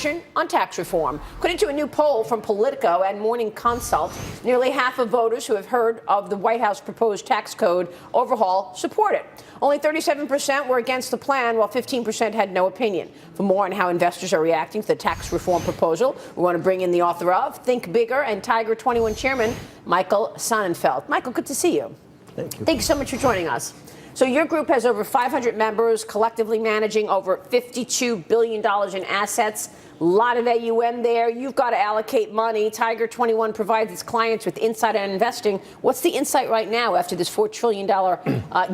action on tax reform. According to a new poll from Politico and Morning Consult, nearly half of voters who have heard of the White House proposed tax code overhaul support it. Only 37% were against the plan, while 15% had no opinion. For more on how investors are reacting to the tax reform proposal, we want to bring in the author of Think Bigger and Tiger 21 chairman, Michael Sonnenfeld. Michael, good to see you. Thank you. Thanks so much for joining us. So your group has over 500 members, collectively managing over $52 billion in assets. A lot of AUM there. You've got to allocate money. Tiger 21 provides its clients with insight on investing. What's the insight right now after this $4 trillion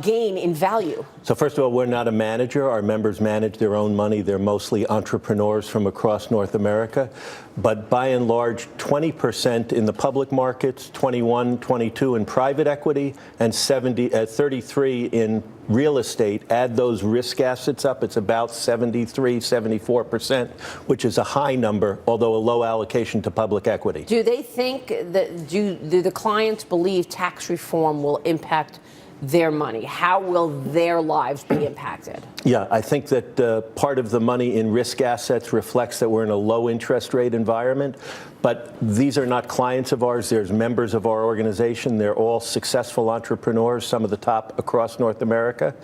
gain in value? So first of all, we're not a manager. Our members manage their own money. They're mostly entrepreneurs from across North America. But by and large, 20% in the public markets, 21, 22 in private equity, and 33 in real estate. Add those risk assets up, it's about 73, 74%, which is a high number, although a low allocation to public equity. Do they think that, do the clients believe tax reform will impact their money? How will their lives be impacted? Yeah, I think that part of the money in risk assets reflects that we're in a low interest rate environment. But these are not clients of ours. There's members of our organization. They're all successful entrepreneurs, some of the top across North America.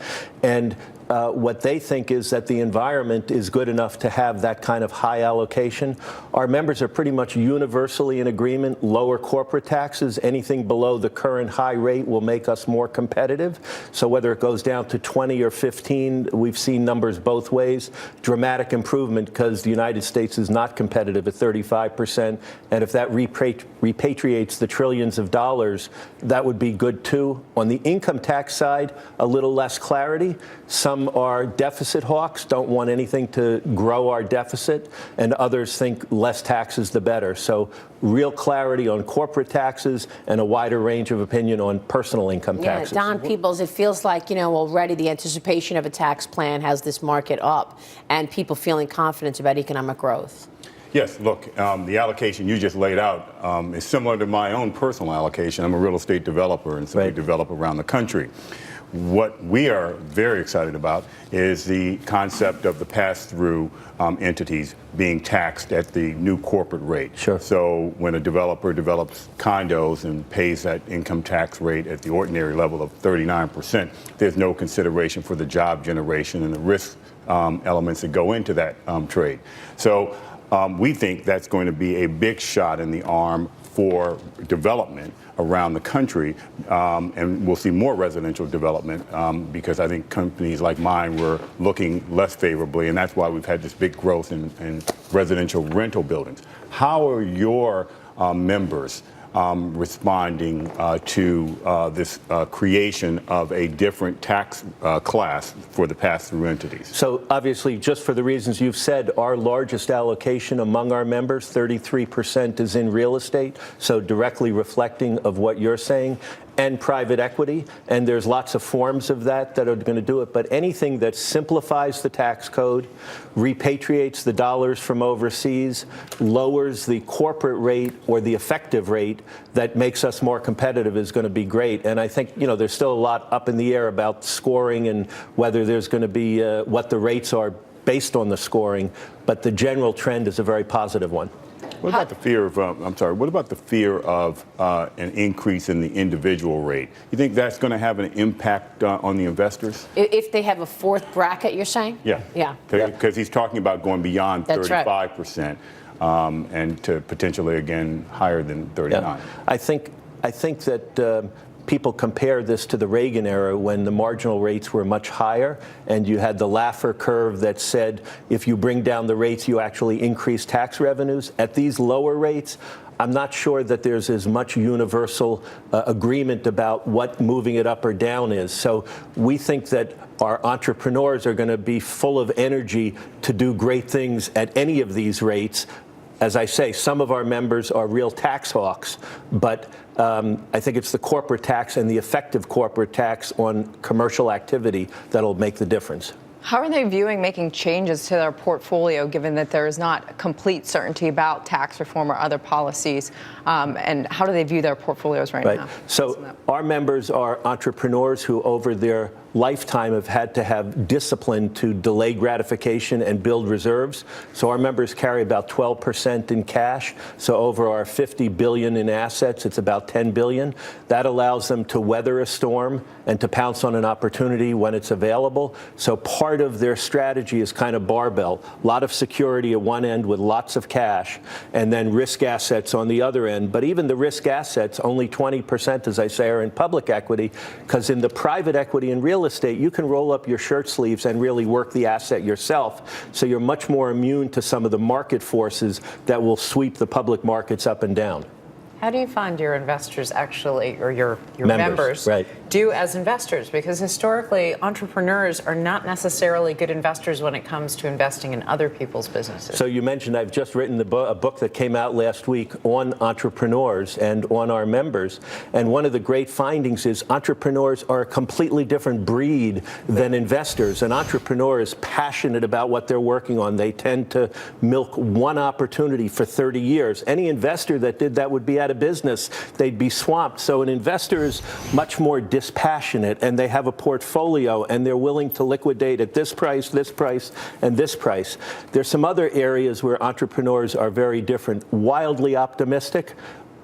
And what they think is that the environment is good enough to have that kind of high allocation. Our members are pretty much universally in agreement. Lower corporate taxes, anything below the current high rate will make us more competitive. So whether it goes down to 20 or 15, we've seen numbers both ways. Dramatic improvement because the United States is not competitive at 35%. And if that repatriates the trillions of dollars, that would be good too. On the income tax side, a little less clarity. Some are deficit hawks, don't want anything to grow our deficit, and others think less taxes the better. So real clarity on corporate taxes and a wider range of opinion on personal income taxes. Don Peebles, it feels like, already the anticipation of a tax plan has this market up and people feeling confidence about economic growth. Yes, look, the allocation you just laid out is similar to my own personal allocation. I'm a real estate developer, and so we develop around the country. What we are very excited about is the concept of the pass-through entities being taxed at the new corporate rate. Sure. So when a developer develops condos and pays that income tax rate at the ordinary level of 39%, there's no consideration for the job generation and the risk elements that go into that trade. So we think that's going to be a big shot in the arm for development around the country, and we'll see more residential development because I think companies like mine were looking less favorably, and that's why we've had this big growth in residential rental buildings. How are your members responding to this creation of a different tax class for the pass-through entities? So obviously, just for the reasons you've said, our largest allocation among our members, 33%, is in real estate, so directly reflecting of what you're saying, and private equity, and there's lots of forms of that are going to do it, but anything that simplifies the tax code, repatriates the dollars from overseas, lowers the corporate rate or the effective rate that makes us more competitive is going to be great. And I think, there's still a lot up in the air about scoring and whether there's going to be what the rates are based on the scoring, but the general trend is a very positive one. What about the fear of, what about the fear of an increase in the individual rate? You think that's going to have an impact on the investors? If they have a fourth bracket, you're saying? Yeah. Yeah. Because he's talking about going beyond 35%, right. And to potentially, again, higher than 39%. Yeah. I think that people compare this to the Reagan era when the marginal rates were much higher, and you had the Laffer curve that said if you bring down the rates, you actually increase tax revenues. At these lower rates, I'm not sure that there's as much universal agreement about what moving it up or down is. So we think that our entrepreneurs are going to be full of energy to do great things at any of these rates. As I say, some of our members are real tax hawks, but I think it's the corporate tax and the effective corporate tax on commercial activity that'll make the difference. How are they viewing making changes to their portfolio, given that there is not complete certainty about tax reform or other policies? And how do they view their portfolios right now? So our members are entrepreneurs who, over their lifetime have had to have discipline to delay gratification and build reserves. So our members carry about 12% in cash. So over our $50 billion in assets, it's about $10 billion. That allows them to weather a storm and to pounce on an opportunity when it's available. So part of their strategy is kind of barbell. A lot of security at one end with lots of cash, and then risk assets on the other end. But even the risk assets, only 20%, as I say, are in public equity, because in the private equity and real estate, you can roll up your shirt sleeves and really work the asset yourself. So you're much more immune to some of the market forces that will sweep the public markets up and down. How do you find your investors actually, or your Members, members, right. do as investors? Because historically, entrepreneurs are not necessarily good investors when it comes to investing in other people's businesses. So you mentioned I've just written a book that came out last week on entrepreneurs and on our members. And one of the great findings is entrepreneurs are a completely different breed than investors. An entrepreneur is passionate about what they're working on. They tend to milk one opportunity for 30 years. Any investor that did that would be out of business. They'd be swamped. So an investor is much more dispassionate, and they have a portfolio, and they're willing to liquidate at this price, and this price. There's some other areas where entrepreneurs are very different. Wildly optimistic,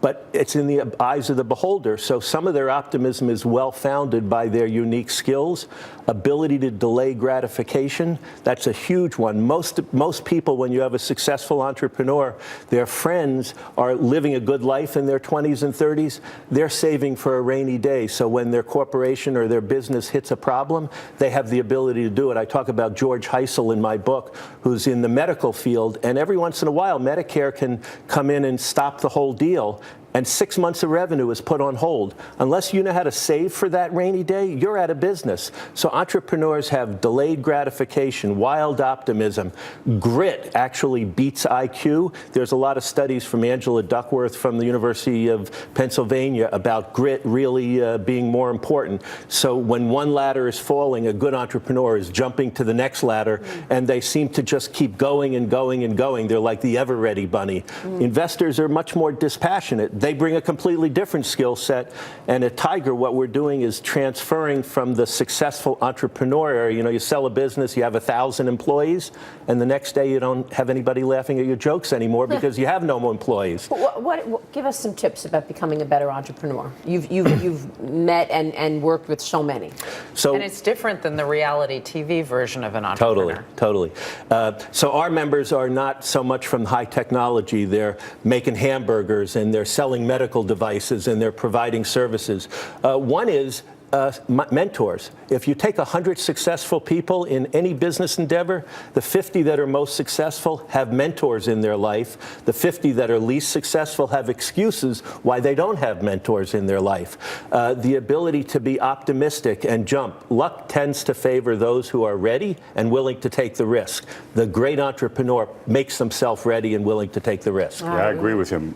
but it's in the eyes of the beholder. So some of their optimism is well-founded by their unique skills, ability to delay gratification. That's a huge one. Most people, when you have a successful entrepreneur, their friends are living a good life in their 20s and 30s. They're saving for a rainy day. So when their corporation or their business hits a problem, they have the ability to do it. I talk about George Heisel in my book, who's in the medical field, and every once in a while, Medicare can come in and stop the whole deal. And 6 months of revenue is put on hold. Unless you know how to save for that rainy day, you're out of business. So entrepreneurs have delayed gratification, wild optimism. Grit actually beats IQ. There's a lot of studies from Angela Duckworth from the University of Pennsylvania about grit really being more important. So when one ladder is falling, a good entrepreneur is jumping to the next ladder, and they seem to just keep going and going and going. They're like the ever-ready bunny. Investors are much more dispassionate. They bring a completely different skill set. And at Tiger, what we're doing is transferring from the successful entrepreneur area. You know, you sell a business, you have 1,000 employees, and the next day you don't have anybody laughing at your jokes anymore because you have no more employees. Give us some tips about becoming a better entrepreneur. You've met and worked with so many. So, and it's different than the reality TV version of an entrepreneur. Totally. So our members are not so much from high technology. They're making hamburgers, and they're selling medical devices, and they're providing services. One is mentors. If you take 100 successful people in any business endeavor, the 50 that are most successful have mentors in their life. The 50 that are least successful have excuses why they don't have mentors in their life. The ability to be optimistic and jump. Luck tends to favor those who are ready and willing to take the risk. The great entrepreneur makes himself ready and willing to take the risk. Yeah, I agree with him.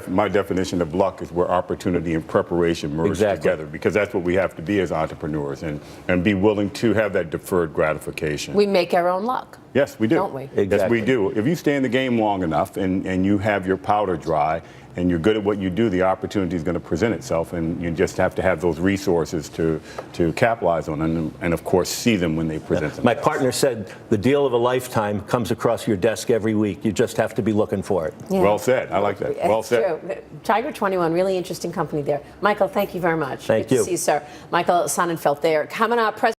My definition of luck is where opportunity and preparation merge together, because that's what we have to be as entrepreneurs, and be willing to have that deferred gratification. We make our own luck. Yes, we do. Don't we? Exactly. Yes, we do. If you stay in the game long enough and you have your powder dry and you're good at what you do, the opportunity is going to present itself, and you just have to have those resources to capitalize on them, and of course see them when they present themselves. My partner said the deal of a lifetime comes across your desk every week. You just have to be looking for it. Yeah. Well said. I like that. Well said. True. Tiger 21, really interesting company there. Michael, thank you very much. Thank Good you. to see you, sir. Michael Sonnenfeld there. Coming up,